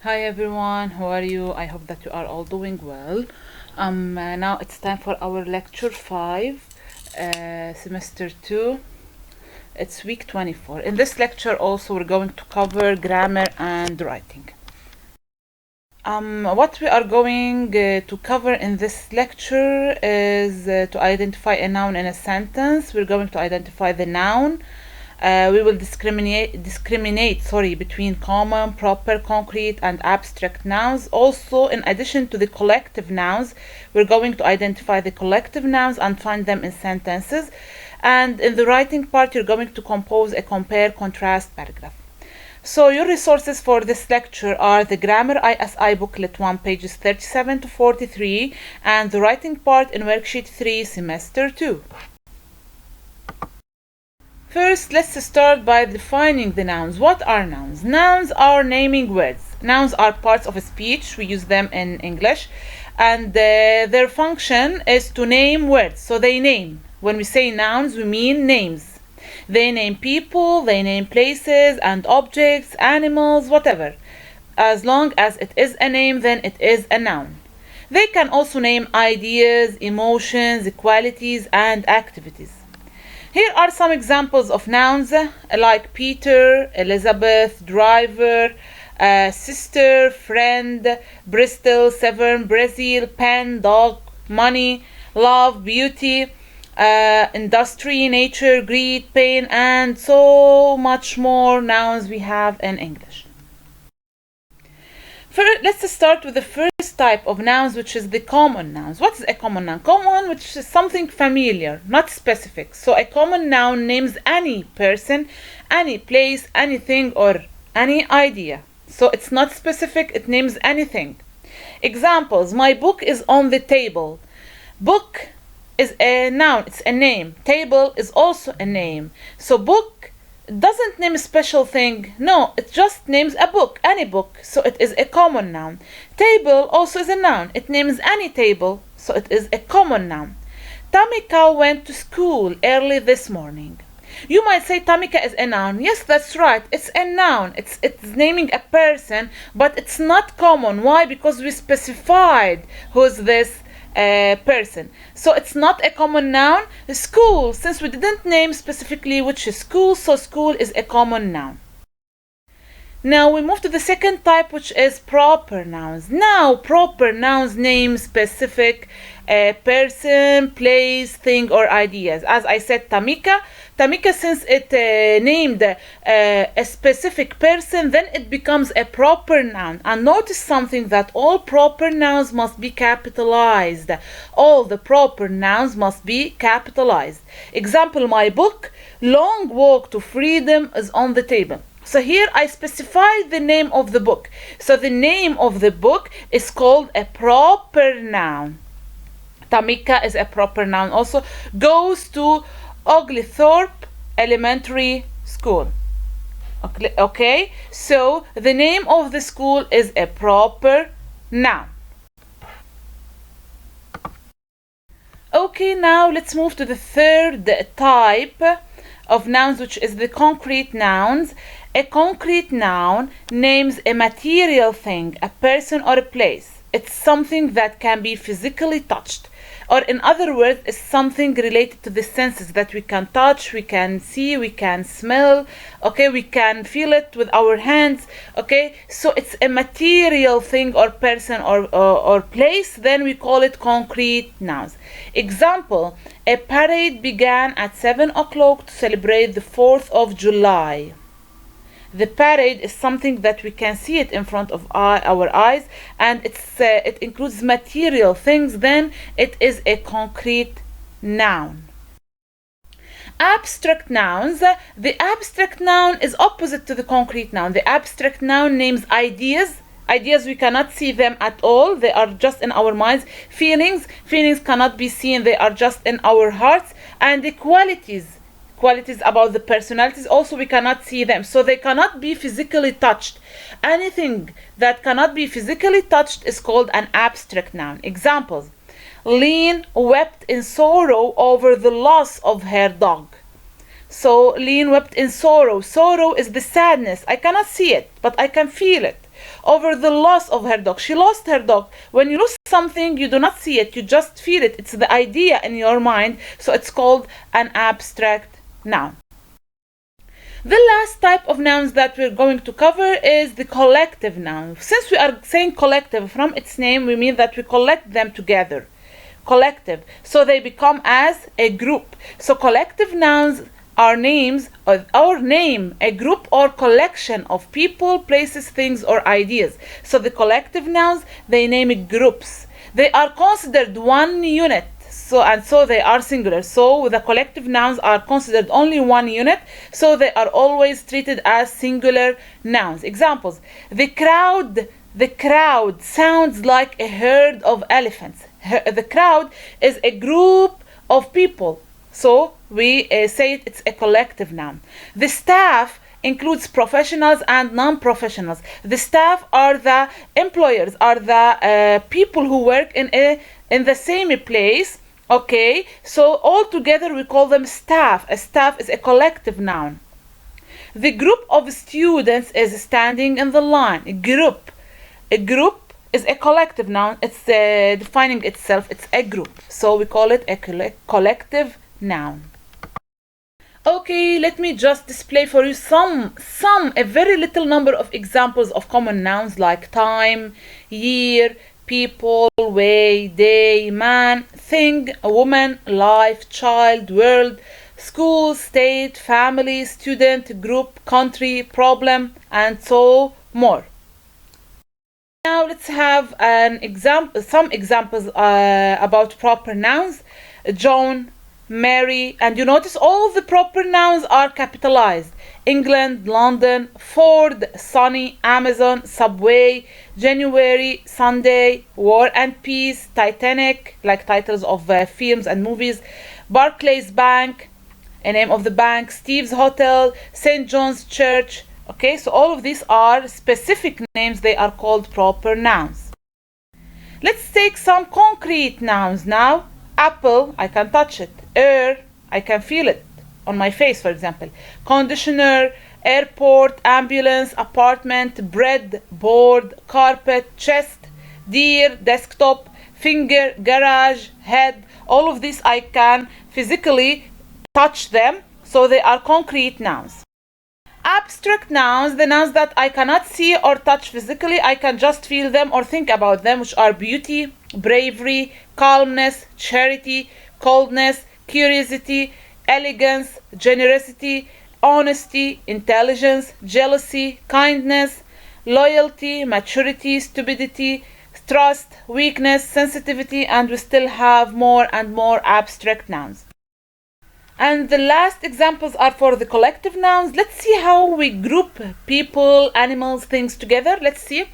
Hi everyone, how are you? I hope that you are all doing well. Now it's time for our lecture 5, semester 2. It's week 24. In this lecture also we're going to cover grammar and writing. What we are going to cover in this lecture is to identify a noun in a sentence. We're going to identify the noun. We will discriminate between common, proper, concrete, and abstract nouns. Also, in addition to the collective nouns, we're going to identify the collective nouns and find them in sentences. And in the writing part, you're going to compose a compare-contrast paragraph. So your resources for this lecture are the Grammar ISI Booklet 1, pages 37 to 43, and the writing part in Worksheet 3, Semester 2. First, let's start by defining the nouns. What are nouns? Nouns are naming words. Nouns are parts of a speech. We use them in English. And their function is to name words. So they name. When we say nouns, we mean names. They name people, they name places and objects, animals, whatever. As long as it is a name, then it is a noun. They can also name ideas, emotions, qualities, and activities. Here are some examples of nouns like Peter, Elizabeth, driver, sister, friend, Bristol, Severn, Brazil, pen, dog, money, love, beauty, industry, nature, greed, pain, and so much more nouns we have in English. First, let's start with the first type of nouns, which is the common nouns. What is a common noun? Common, which is something familiar, not specific. So a common noun names any person, any place, anything, or any idea. So it's not specific, it names anything. Examples: my book is on the table. Book is a noun, it's a name. Table is also a name. So book doesn't name a special thing. No, it just names a book, any book. So it is a common noun. Table also is a noun. It names any table. So it is a common noun. Tamika went to school early this morning. You might say Tamika is a noun. Yes, that's right. It's a noun. It's naming a person, but it's not common. Why? Because we specified who's this person. So it's not a common noun. School, since we didn't name specifically which is school, so school is a common noun. Now we move to the second type, which is proper nouns. Now proper nouns name specific person, place, thing, or ideas. As I said, Tamika, since it named a specific person, then it becomes a proper noun. And notice something, that all proper nouns must be capitalized. All the proper nouns must be capitalized. Example, my book, Long Walk to Freedom, is on the table. So here I specified the name of the book. So the name of the book is called a proper noun. Tamika is a proper noun also. Goes to Oglethorpe Elementary School. Okay, so the name of the school is a proper noun. Okay, now let's move to the third type of nouns, which is the concrete nouns. A concrete noun names a material thing, a person or a place. It's something that can be physically touched. Or in other words, it's something related to the senses that we can touch, we can see, we can smell, okay, we can feel it with our hands, okay. So it's a material thing or person or place, then we call it concrete nouns. Example, a parade began at 7 o'clock to celebrate the 4th of July. The parade is something that we can see it in front of our eyes, and it includes material things, then it is a concrete noun. Abstract nouns. The abstract noun is opposite to the concrete noun. The abstract noun names ideas. Ideas, we cannot see them at all. They are just in our minds. Feelings cannot be seen. They are just in our hearts. And the qualities about the personalities, also we cannot see them, so they cannot be physically touched. Anything that cannot be physically touched is called an abstract noun. Examples: Lynn wept in sorrow over the loss of her dog. So Lynn wept in sorrow. Sorrow is the sadness. I cannot see it, but I can feel it. over the loss of her dog. She lost her dog. When you lose something, you do not see it, you just feel it. It's the idea in your mind, so it's called an abstract noun. The last type of nouns that we're going to cover is the collective noun. Since we are saying collective, from its name we mean that we collect them together. Collective, so they become as a group. So collective nouns are names or name a group or collection of people, places, things, or ideas. So the collective nouns, they name groups. They are considered one unit, so they are singular. So the collective nouns are considered only one unit, so they are always treated as singular nouns. Examples: the crowd sounds like a herd of elephants. The crowd is a group of people, so we say it's a collective noun. The staff includes professionals and non-professionals. The staff are the employers, are the people who work in the same place. Okay, so all together we call them staff. A staff is a collective noun. The group of students is standing in the line. A group is a collective noun. It's defining itself. It's a group, so we call it a collective noun. Okay, let me just display for you a very little number of examples of common nouns like time, year, people, way, day, man, thing, a woman, life, child, world, school, state, family, student, group, country, problem, and so more. Now let's have some examples about proper nouns. John, Mary, and you notice all the proper nouns are capitalized. England, London, Ford, Sunny, Amazon, Subway, January, Sunday, War and Peace, Titanic, like titles of films and movies, Barclays Bank, a name of the bank, Steve's Hotel, St. John's Church. Okay, so all of these are specific names. They are called proper nouns. Let's take some concrete nouns now. Apple, I can touch it. Air, I can feel it on my face, for example. Conditioner, airport, ambulance, apartment, bread, board, carpet, chest, deer, desktop, finger, garage, head. All of these I can physically touch them, so they are concrete nouns. Abstract nouns, the nouns that I cannot see or touch physically, I can just feel them or think about them, which are beauty, bravery, calmness, charity, coldness, curiosity, elegance, generosity, honesty, intelligence, jealousy, kindness, loyalty, maturity, stupidity, trust, weakness, sensitivity, and we still have more and more abstract nouns. And the last examples are for the collective nouns. Let's see how we group people, animals, things together. Let's see.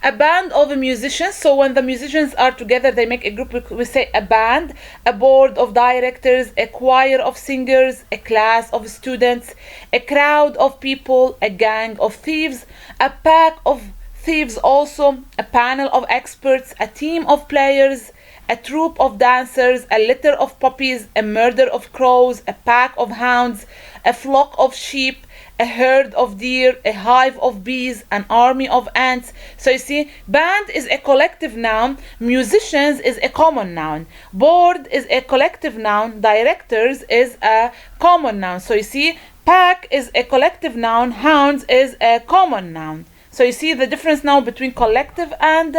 A band of musicians. So when the musicians are together, they make a group. We say a band. A board of directors, a choir of singers, a class of students, a crowd of people, a gang of thieves, a pack of thieves also, a panel of experts, a team of players, a troop of dancers, a litter of puppies, a murder of crows, a pack of hounds, a flock of sheep, a herd of deer, a hive of bees, an army of ants. So you see, band is a collective noun, musicians is a common noun, board is a collective noun, directors is a common noun. So you see, pack is a collective noun, hounds is a common noun. So you see the difference now between collective and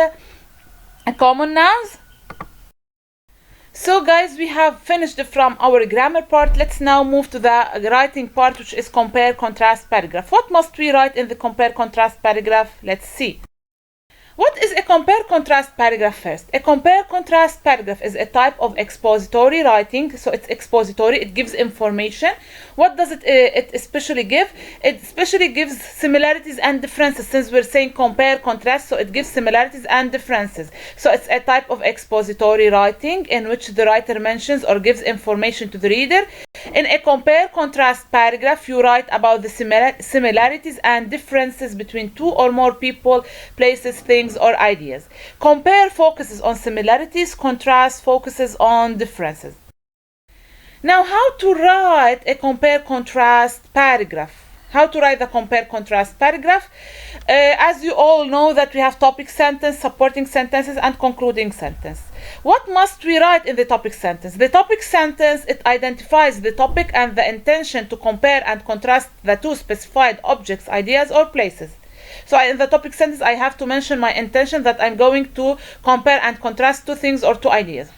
common nouns. So guys, we have finished from our grammar part. Let's now move to the writing part, which is compare, contrast, paragraph. What must we write in the compare, contrast, paragraph? Let's see. What is a compare contrast paragraph first? A compare contrast paragraph is a type of expository writing. So it's expository, it gives information. What does it especially give? It especially gives similarities and differences. Since we're saying compare contrast, so it gives similarities and differences. So it's a type of expository writing in which the writer mentions or gives information to the reader. In a compare contrast paragraph, you write about the similarities and differences between two or more people, places, things, or ideas. Compare focuses on similarities, contrast focuses on differences. Now, how to write a compare contrast paragraph? How to write the compare contrast paragraph. As you all know that we have topic sentence, supporting sentences, and concluding sentence. What must we write in the topic sentence? The topic sentence, it identifies the topic and the intention to compare and contrast the two specified objects, ideas, or places. So in the topic sentence, I have to mention my intention that I'm going to compare and contrast two things or two ideas.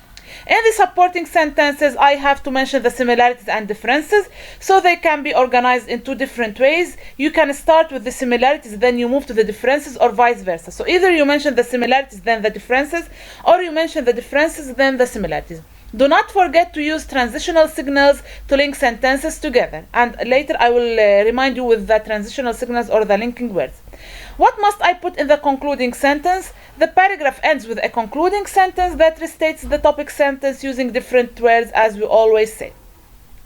In the supporting sentences, I have to mention the similarities and differences, so they can be organized in two different ways. You can start with the similarities, then you move to the differences, or vice versa. So either you mention the similarities, then the differences, or you mention the differences, then the similarities. Do not forget to use transitional signals to link sentences together, and later I will remind you with the transitional signals or the linking words. What must I put in the concluding sentence? The paragraph ends with a concluding sentence that restates the topic sentence using different words, as we always say.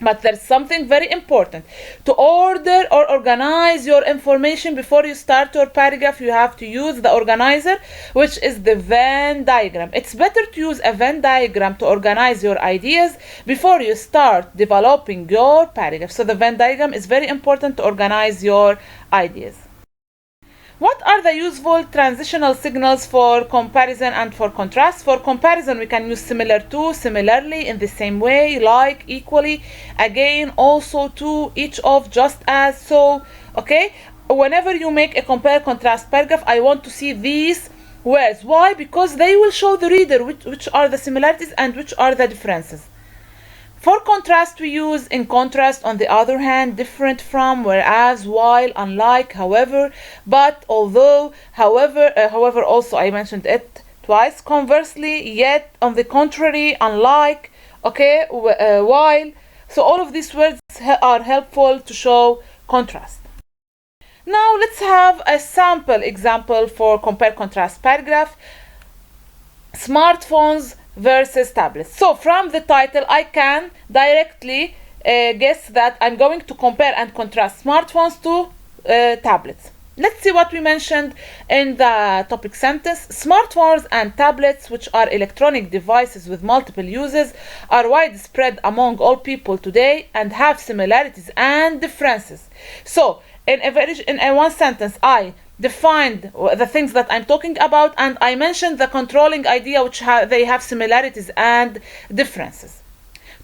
But there's something very important. To order or organize your information before you start your paragraph, you have to use the organizer, which is the Venn diagram. It's better to use a Venn diagram to organize your ideas before you start developing your paragraph. So the Venn diagram is very important to organize your ideas. What are the useful transitional signals for comparison and for contrast? For comparison, we can use similar to, similarly, in the same way, like, equally, again, also, to, each of, just as, so. Okay? Whenever you make a compare contrast paragraph, I want to see these words. Why? Because they will show the reader which are the similarities and which are the differences. For contrast, we use in contrast, on the other hand, different from, whereas, while, unlike, however, but, although, however, however also I mentioned it twice, conversely, yet, on the contrary, unlike, okay, while. So all of these words are helpful to show contrast. Now let's have a sample example for compare contrast paragraph. Smartphones versus tablets. So from the title, I can directly guess that I'm going to compare and contrast smartphones to tablets. Let's see what we mentioned in the topic sentence. Smartphones and tablets, which are electronic devices with multiple uses, are widespread among all people today and have similarities and differences. So in one sentence, I defined the things that I'm talking about, and I mentioned the controlling idea, which they have similarities and differences.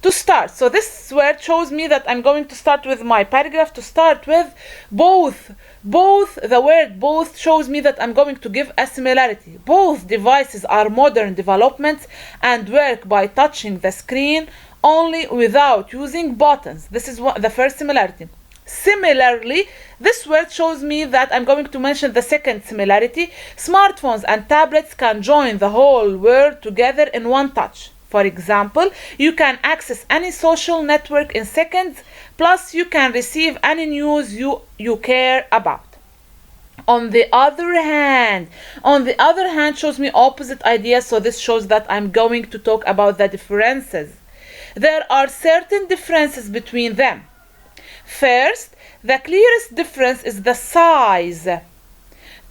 To start, so this word shows me that I'm going to start with my paragraph. To start with, both, the word both shows me that I'm going to give a similarity. Both devices are modern developments and work by touching the screen only without using buttons. This is the first similarity. Similarly, this word shows me that I'm going to mention the second similarity. Smartphones and tablets can join the whole world together in one touch. For example, you can access any social network in seconds, plus you can receive any news you care about. On the other hand shows me opposite ideas, so this shows that I'm going to talk about the differences. There are certain differences between them. First, the clearest difference is the size.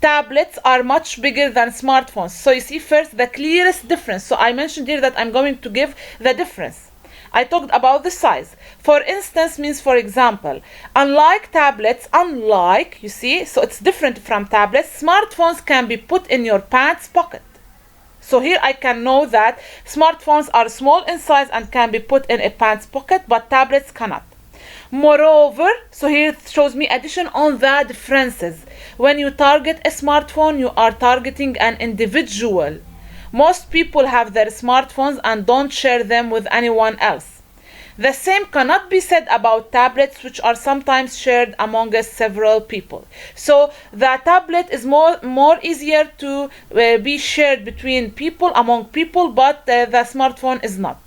Tablets are much bigger than smartphones. So you see, first, the clearest difference. So I mentioned here that I'm going to give the difference. I talked about the size. For instance means, for example, unlike tablets, you see, so it's different from tablets, smartphones can be put in your pants pocket. So here I can know that smartphones are small in size and can be put in a pants pocket, but tablets cannot. Moreover, so here it shows me addition on the differences. When you target a smartphone, you are targeting an individual. Most people have their smartphones and don't share them with anyone else. The same cannot be said about tablets, which are sometimes shared among several people. So the tablet is more easier to be shared between people, among people, but the smartphone is not.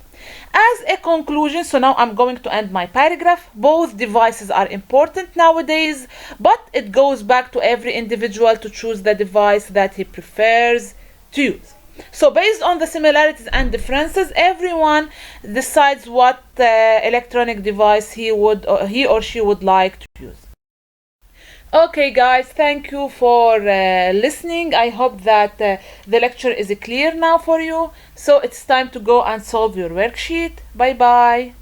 As a conclusion, so now I'm going to end my paragraph. Both devices are important nowadays, but it goes back to every individual to choose the device that he prefers to use. So based on the similarities and differences, everyone decides what electronic device he or she would like to use. Okay guys, thank you for listening. I hope that the lecture is clear now for you. So it's time to go and solve your worksheet. Bye bye.